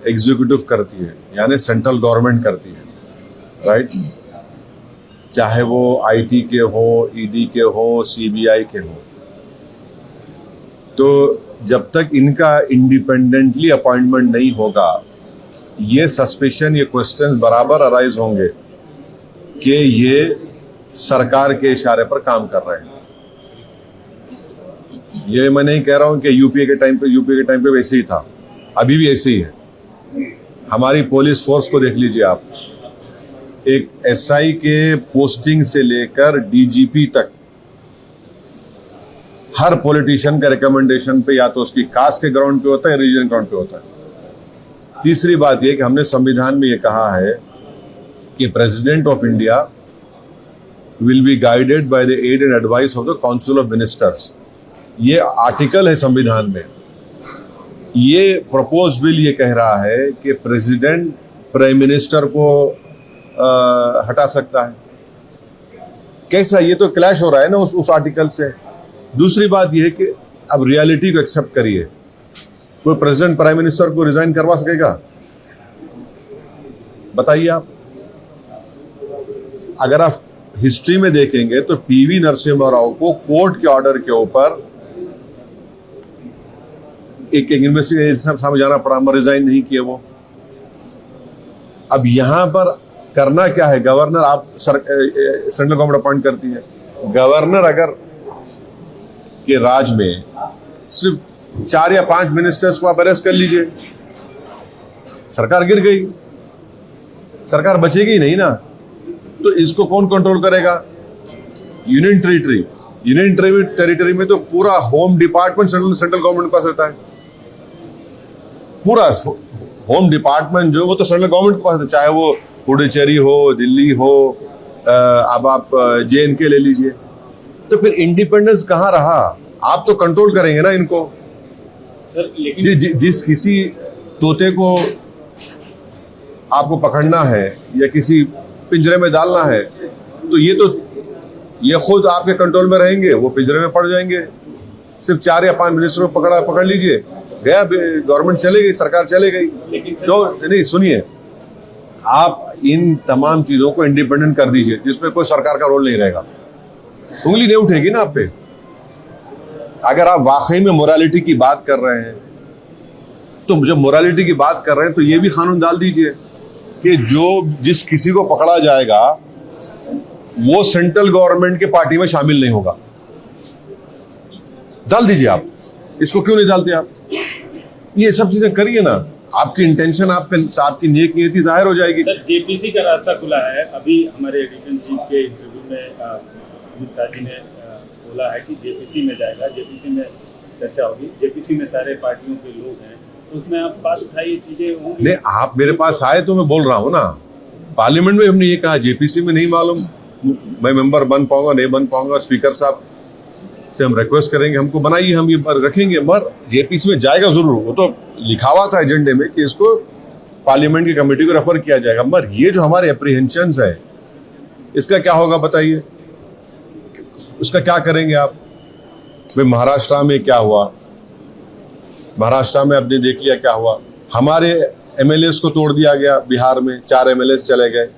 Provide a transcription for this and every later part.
Executive करती है, यानी सेंट्रल गवर्नमेंट करती है, राइट? चाहे वो आईटी के हो, ईडी के हो, सीबीआई के हो। तो जब तक इनका इंडिपेंडेंटली अपॉइंटमेंट नहीं होगा, ये सस्पिशन, ये क्वेश्चंस बराबर अराइज होंगे कि ये सरकार के इशारे पर काम कर रहे हैं। ये मैं नहीं कह रहा हूं कि यूपीए के टाइम पे वैसे ही था, अभी भी ऐसे ही है। हमारी पुलिस फोर्स को देख लीजिए आप, एक एसआई के पोस्टिंग से लेकर डीजीपी तक हर पॉलिटिशियन का रिकमेंडेशन पे या तो उसकी कास्ट के ग्राउंड पे होता है, रीजन ग्राउंड पे होता है। तीसरी बात यह कि हमने संविधान में ये कहा है कि president of India will be guided by the aid and advice of the council of ministers. ये आर्टिकल है संविधान में। ये प्रपोज बिल ये कह रहा है कि प्रेसिडेंट प्राइम मिनिस्टर को हटा सकता है। कैसा, ये तो क्लैश हो रहा है ना उस आर्टिकल से। दूसरी बात यह है कि अब रियलिटी को एक्सेप्ट करिए, कोई प्रेसिडेंट प्राइम मिनिस्टर को रिजाइन करवा सकेगा? बताइए आप। अगर आप हिस्ट्री में देखेंगे तो पीवी नरसिम्हा राव को कोर्ट के ऑर्डर के ऊपर एक इन्वेस्टिगेशन सामने जाना पड़ा, मगर रिजाइन नहीं किए वो। अब यहां पर करना क्या है? गवर्नर, आप सेंट्रल गवर्नमेंट अपॉइंट करती है। गवर्नर अगर के राज में सिर्फ 4 या 5 मिनिस्टर्स को आप अरेस्ट कर लीजिए, सरकार गिर गई, सरकार बचेगी नहीं ना। तो इसको कौन कंट्रोल करेगा? यूनियन टेरिटरी में तो पूरा होम डिपार्टमेंट सेंट्रल गवर्नमेंट के पास रहता है। पूरा होम डिपार्टमेंट जो वो तो सेंट्रल गवर्नमेंट के पास है, चाहे वो पुडुचेरी हो, दिल्ली हो, अब आप JNK ले लीजिए। तो फिर इंडिपेंडेंस कहाँ रहा? आप तो कंट्रोल करेंगे ना इनको। सर, लेकिन जिस किसी तोते को आपको पकड़ना है या किसी पिंजरे में डालना है, तो ये खुद आपके कंट्रोल में रहेंगे, वो पिंजरे में पड़ जाएंगे। सिर्फ 4 या 5 मिनिस्टर को पकड़ लीजिए, गया, गवर्नमेंट चले गई, सरकार चले गई। तो नहीं, सुनिए, आप इन तमाम चीजों को इंडिपेंडेंट कर दीजिए, जिसमें कोई सरकार का रोल नहीं रहेगा। उंगली नहीं उठेगी ना आप पे। अगर आप वाकई में मोरालिटी की बात कर रहे हैं, तो जब मोरालिटी की बात कर रहे हैं तो ये भी कानून डाल दीजिए कि जिस किसी को पकड़ा जाएगा वो सेंट्रल गवर्नमेंट के पार्टी में शामिल नहीं होगा। डाल दीजिए आप। इसको क्यों नहीं डालते आप? ये सब चीजें करिए ना। आपकी इंटेंशन, आपकी नेक नीयति जाहिर हो जाएगी। सर, जेपीसी का रास्ता खुला है। अभी हमारे एडिटर चीफ के इंटरव्यू में अमित शाह जी ने बोला है कि जेपीसी में जाएगा, जेपीसी में चर्चा होगी, जेपीसी में सारे पार्टियों के लोग हैं, तो उसमें आप बात उठाइए, चीजें होंगी। नहीं, आप मेरे पास आए तो मैं बोल रहा हूँ ना। पार्लियामेंट में हमने ये कहा, जेपीसी में नहीं मालूम मैं मेंबर बन पाऊंगा नहीं बन पाऊंगा। स्पीकर साहब से हम रिक्वेस्ट करेंगे, हमको बनाइए, हम ये रखेंगे। मगर जेपीसी में जाएगा जरूर। वो तो लिखा हुआ था एजेंडे में कि इसको पार्लियामेंट की कमेटी को रेफर किया जाएगा। मगर ये जो हमारे एप्रीहेंशंस है, इसका क्या होगा बताइए? उसका क्या करेंगे आप? भाई महाराष्ट्र में क्या हुआ? महाराष्ट्र में आपने देख लिया क्या हुआ। हमारे एमएलएस को तोड़ दिया गया, बिहार में 4 एमएलएस चले गए।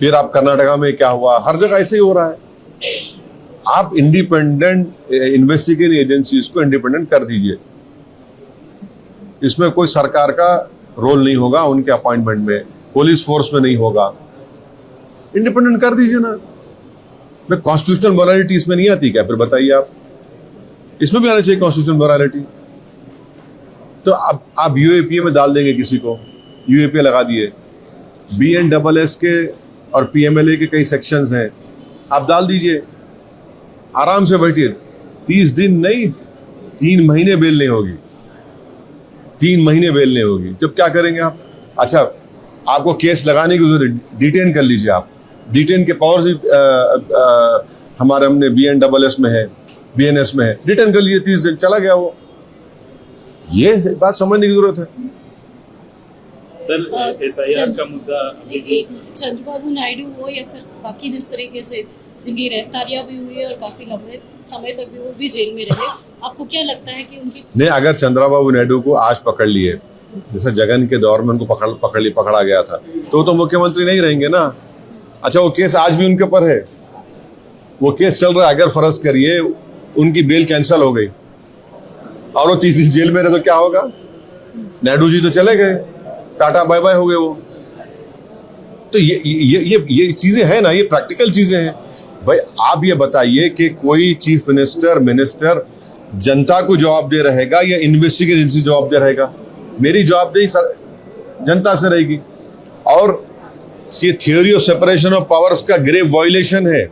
फिर आप कर्नाटका में क्या हुआ? हर जगह ऐसे ही हो रहा है। आप इंडिपेंडेंट इन्वेस्टिगेटिंग एजेंसीज को इंडिपेंडेंट कर दीजिए। इसमें कोई सरकार का रोल नहीं होगा, उनके अपॉइंटमेंट में पुलिस फोर्स में नहीं होगा। इंडिपेंडेंट कर दीजिए ना। मैं कॉन्स्टिट्यूशनल मोरालिटी इसमें नहीं आती क्या? फिर बताइए आप। इसमें भी आना चाहिए कॉन्स्टिट्यूशनल मोरालिटी। तो अब आप यूएपीए में डाल देंगे किसी को, यूएपीए लगा दिए। BNSS के और PMLA के कई सेक्शंस हैं, आप डाल दीजिए, आराम से बैठिए। 30 दिन नहीं, 3 महीने बेल नहीं होगी। 3 महीने बेल नहीं होगी। जब क्या करेंगे आप? अच्छा, आपको केस लगाने की जरूरत, डिटेन कर लीजिए आप। डिटेन के पावर्स हमने BNSS में है, BNS में है, डिटेन कर लीजिए। 30 दिन चला गया वो। ये बात समझने की जरूरत है। सर, SIR का मुद्दा, चंद्रबाबू नायडू हो या फिर बाकी जिस तरीके से जिनकी गिरफ्तारियां भी हुई है और काफी लंबे समय तक भी वो भी जेल में रहे, आपको क्या लगता है कि उनकी? नहीं, अगर चंद्रबाबू नायडू को आज पकड़ लिए जैसे जगन के दौर में उनको पकड़ा गया था, तो मुख्यमंत्री नहीं रहेंगे ना। अच्छा, वो केस आज भी उनके ऊपर है, वो केस चल रहा है। अगर फर्ज करिए उनकी बेल कैंसिल हो गई और वो तीसरी जेल में रहे तो क्या होगा? नायडू जी तो चले गए, टाटा बाय बाय हो गए वो। तो ये चीजें हैं ना, ये प्रैक्टिकल चीजें हैं भाई। आप ये बताइए कि कोई चीफ मिनिस्टर जनता को जवाब दे रहेगा या इन्वेस्टिगेशन एजेंसी जवाब दे रहेगा? मेरी जवाबदेही जनता से रहेगी। और ये theory of separation of powers का ग्रेव वायलेशन है।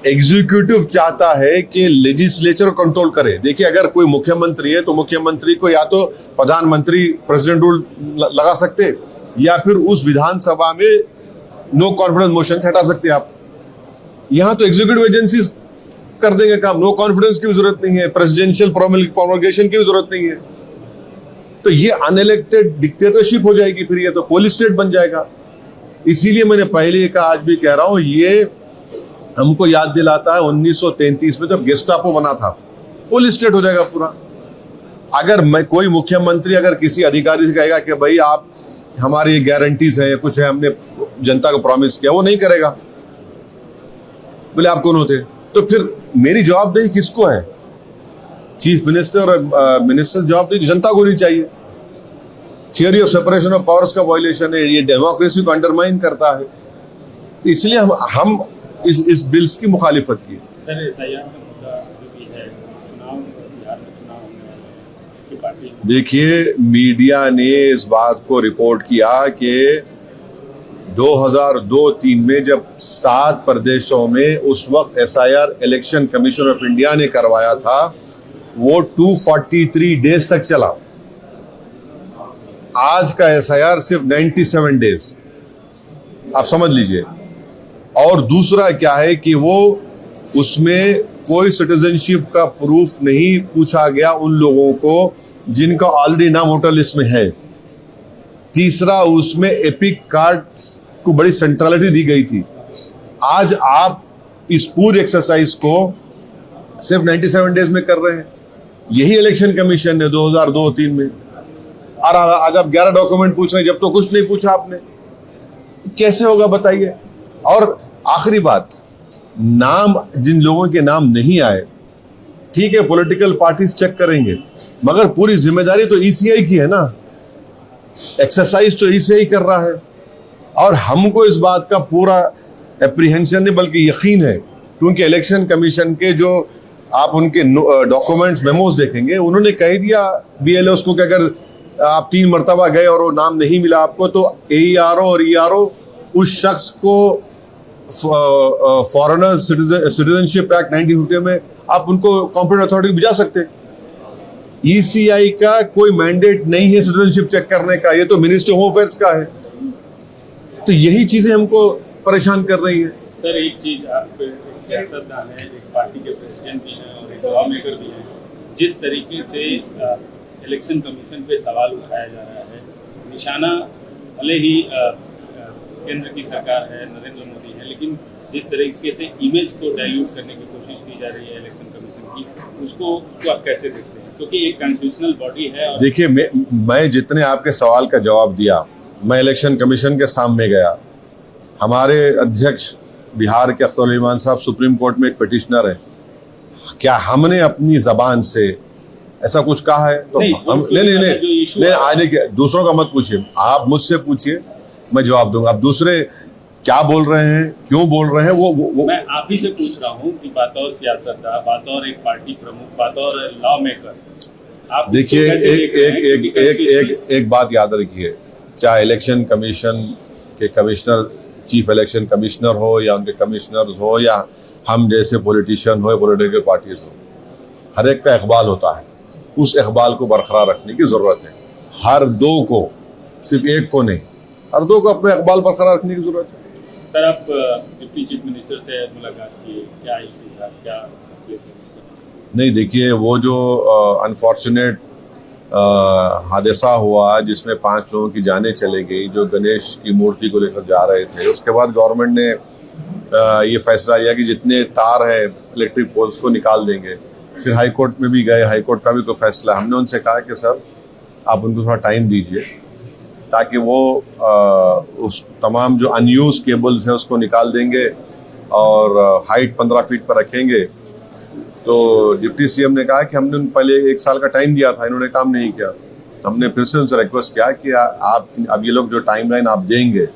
एग्जीक्यूटिव चाहता है कि लेजिस्लेचर कंट्रोल करे। देखिए, अगर कोई मुख्यमंत्री है तो मुख्यमंत्री को या तो प्रधानमंत्री प्रेसिडेंट रूल लगा सकते या फिर उस विधानसभा में नो कॉन्फिडेंस मोशन हटा सकते आप। यहां तो एग्जीक्यूटिव एजेंसीज कर देंगे काम, नो कॉन्फिडेंस की जरूरत नहीं है, प्रेसिडेंशियल प्रोमलगेशन की जरूरत नहीं है। तो ये अनइलेक्टेड डिक्टेटरशिप हो जाएगी, फिर ये तो पोलिस स्टेट बन जाएगा। इसीलिए मैंने पहले कहा, आज भी कह रहा हूं, ये हमको याद दिलाता है 1933 में जब गेस्टापो बना था। पुलिस स्टेट हो जाएगा पूरा। अगर कोई मुख्यमंत्री अगर किसी अधिकारी से कहेगा कि भाई आप हमारी ये गारंटीज है, कुछ है, हमने जनता को प्रॉमिस किया, वो नहीं करेगा, बोले आप कौन होते? तो फिर मेरी जवाबदेही किसको है? चीफ मिनिस्टर और मिनिस्टर जवाबदेही जनता को नहीं चाहिए। Theory of separation of powers का वायलेशन है, ये डेमोक्रेसी को अंडरमाइन करता है। इसलिए हम इस बिल्स की मुखालिफत की। सर, एसआईआर का मुद्दा जो भी है, चुनाव बिहार में चुनाव होने वाले हैं कि पार्टी, देखिए, मीडिया ने इस बात को रिपोर्ट किया कि 2002-03 में जब 7 प्रदेशों में उस वक्त SIR election commission of India ने करवाया था, वो 243 डेज तक चला। आज का एसआईआर सिर्फ 97 डेज, आप समझ लीजिए। और दूसरा क्या है कि वो उसमें कोई सिटीजनशिप का प्रूफ नहीं पूछा गया उन लोगों को जिनका ऑलरेडी नाम वोटर लिस्ट में है। तीसरा, उसमें एपिक कार्ड को बड़ी सेंट्रलिटी दी गई थी। आज आप इस पूरी एक्सरसाइज को सिर्फ 97 डेज में कर रहे हैं। यही इलेक्शन कमीशन ने 2002-03 में, और आज आप 11 डॉक्यूमेंट पूछ रहे हैं, जब तो कुछ नहीं पूछा आपने। कैसे होगा बताइए? और आखिरी बात, नाम जिन लोगों के नाम नहीं आए, ठीक है, पॉलिटिकल पार्टीज चेक करेंगे, मगर पूरी जिम्मेदारी तो ईसीआई की है ना। एक्सरसाइज तो ईसीआई कर रहा है। और हमको इस बात का पूरा एप्रीहेंशन नहीं बल्कि यकीन है, क्योंकि इलेक्शन कमीशन के जो आप उनके डॉक्यूमेंट्स मेमोज देखेंगे, उन्होंने कह दिया बीएलओस को कि अगर आप 3 मरतबा गए और वो नाम नहीं मिला आपको, तो एईआरओ और ईआरओ उस शख्स को फॉरेनर सिटीजनशिप एक्ट 1950 में आप उनको कॉम्पिटेंट अथॉरिटी भिजा सकते। ईसीआई का कोई मैंडेट नहीं है सिटीजनशिप चेक करने का, ये तो मिनिस्ट्री होम अफेयर्स का है। तो यही चीजें हमको परेशान कर रही है। सर, एक चीज, आप एक सियासतदान है, एक पार्टी के प्रेसिडेंट भी हैं और एक लॉ मेकर भी हैं। जिस तरीके से इलेक्शन कमीशन पे सवाल उठाया जा रहा है, निशाना भले ही केंद्र की सरकार है, नरेंद्र मोदी है, लेकिन जिस तरीके से इमेज को डाइल्यूट करने की कोशिश की जा रही है इलेक्शन कमीशन की, उसको आप कैसे देखते हैं? क्योंकि एक कॉन्स्टिट्यूशनल बॉडी है। और देखिए, मैं जितने आपके सवाल का जवाब दिया, मैं इलेक्शन कमीशन के सामने गया। हमारे अध्यक्ष बिहार के अख्तर रहमान साहब सुप्रीम कोर्ट में एक पिटिशनर है। क्या हमने अपनी जबान से ऐसा कुछ कहा है? तो हम नहीं आने के दूसरों का मत पूछिए, आप मुझसे पूछिए, मैं जवाब दूंगा। आप दूसरे क्या बोल रहे हैं, क्यों बोल रहे हैं, वो मैं आप ही से पूछ रहा हूँ कि बतौर सियासतदान, बतौर एक पार्टी प्रमुख, बतौर लॉ मेकर, आप देखिए, एक बात याद रखिए, चाहे इलेक्शन कमीशन के कमिश्नर, चीफ इलेक्शन कमिश्नर हो या उनके कमिश्नर्स हो या हम जैसे पॉलिटिशियन हो, पॉलिटिकल पार्टीज हो, हर एक का इकबाल होता है। उस इकबाल को बरकरार रखने की जरूरत है। हर दो को, सिर्फ एक को नहीं, हर दो को अपने इकबाल बरकरार रखने की जरूरत है। सर, आप डिप्टी चीफ मिनिस्टर से मुलाकात की, क्या इशू था, क्या? नहीं, देखिए, वो जो अनफॉर्चुनेट हादसा हुआ जिसमें 5 लोगों की जानें चली गई, जो गणेश की मूर्ति को लेकर जा रहे थे, उसके बाद गवर्नमेंट ने ये फैसला लिया कि जितने तार हैं इलेक्ट्रिक पोल्स को निकाल देंगे। फिर हाई कोर्ट में भी गए, हाई कोर्ट का भी कोई फैसला। हमने उनसे कहा कि सर, आप उनको थोड़ा टाइम दीजिए ताकि वो उस तमाम जो अनयूज केबल्स हैं उसको निकाल देंगे और हाइट 15 फीट पर रखेंगे। तो डिप्टी सीएम ने कहा कि हमने पहले 1 साल का टाइम दिया था, इन्होंने काम नहीं किया। हमने फिर से उनसे रिक्वेस्ट किया कि आप अब ये लोग जो टाइमलाइन आप देंगे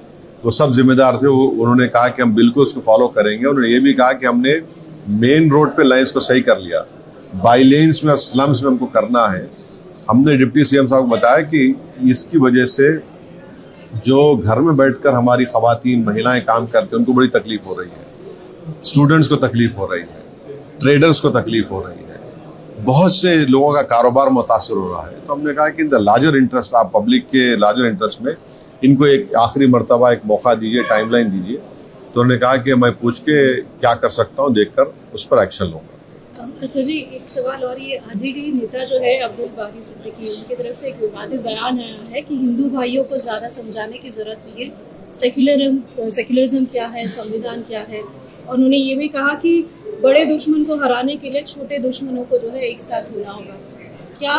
वो सब जिम्मेदार थे, उन्होंने कहा कि हम बिल्कुल उसको फॉलो करेंगे। उन्होंने ये भी कहा कि हमने मेन रोड पे लाइन्स को सही कर लिया, बाई लेन्स में और स्लम्स में हमको करना है। हमने डिप्टी सीएम साहब को बताया कि इसकी वजह से जो घर में बैठकर हमारी खवातीन महिलाएं काम करती हैं उनको बड़ी तकलीफ हो रही है, स्टूडेंट्स को तकलीफ हो रही है, ट्रेडर्स को तकलीफ हो रही है, बहुत से लोगों का कारोबार मुतासर हो रहा है। तो हमने कहा कि इन द लार्जर इंटरेस्ट, आप पब्लिक के लार्जर इंटरेस्ट में इनको एक आखिरी मर्तबा एक मौका दीजिए, टाइमलाइन दीजिए। तो उन्होंने कहा कि मैं पूछ के क्या कर सकता हूँ देखकर उस पर एक्शन लूँगा। सर जी, एक सवाल और, ये आरजेडी नेता जो है अब्दुल बारी सिद्दीकी, उनकी तरफ से एक विवादित बयान आया है कि हिंदू भाइयों को ज़्यादा समझाने की ज़रूरत नहीं है, सेक्युलरिज्म क्या है, संविधान क्या है। और उन्होंने ये भी कहा कि बड़े दुश्मन को हराने के लिए छोटे दुश्मनों को जो है एक साथ होना होगा। क्या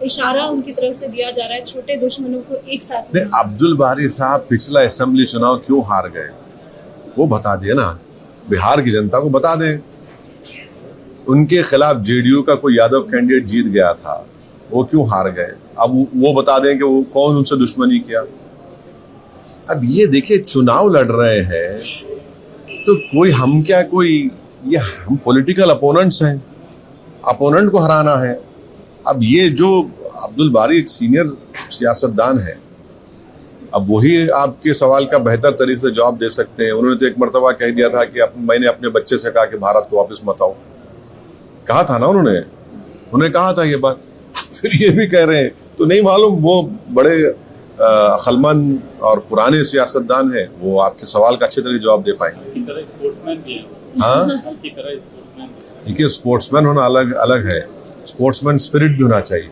इशारा उनकी तरफ से दिया जा रहा है छोटे दुश्मनों को एक साथ? नहीं, अब्दुल बारी साहब पिछला असेंबली चुनाव क्यों हार गए वो बता दिए ना, बिहार की जनता को बता दें। उनके खिलाफ जेडीयू का कोई यादव कैंडिडेट जीत गया था, वो क्यों हार गए, अब वो बता दें कि वो कौन उनसे दुश्मनी किया। अब ये देखिए, चुनाव लड़ रहे हैं तो कोई हम क्या, कोई ये हम पॉलिटिकल अपोनेंट्स हैं, अपोनेंट को हराना है। अब ये जो अब्दुल बारी एक सीनियर सियासतदान है, अब वही आपके सवाल का बेहतर तरीके से जवाब दे सकते हैं। उन्होंने तो एक मरतबा कह दिया था कि मैंने अपने बच्चे से कहा कि भारत को वापस मत आओ, कहा था ना उन्होंने कहा था ये बात। फिर ये भी कह रहे हैं, तो नहीं मालूम, वो बड़े अक्लमंद और पुराने सियासतदान हैं, वो आपके सवाल का अच्छे तरह जवाब दे पाएंगे। हाँ, देखिए, स्पोर्ट्समैन होना अलग अलग है, स्पोर्ट्समैन स्पिरिट भी होना चाहिए।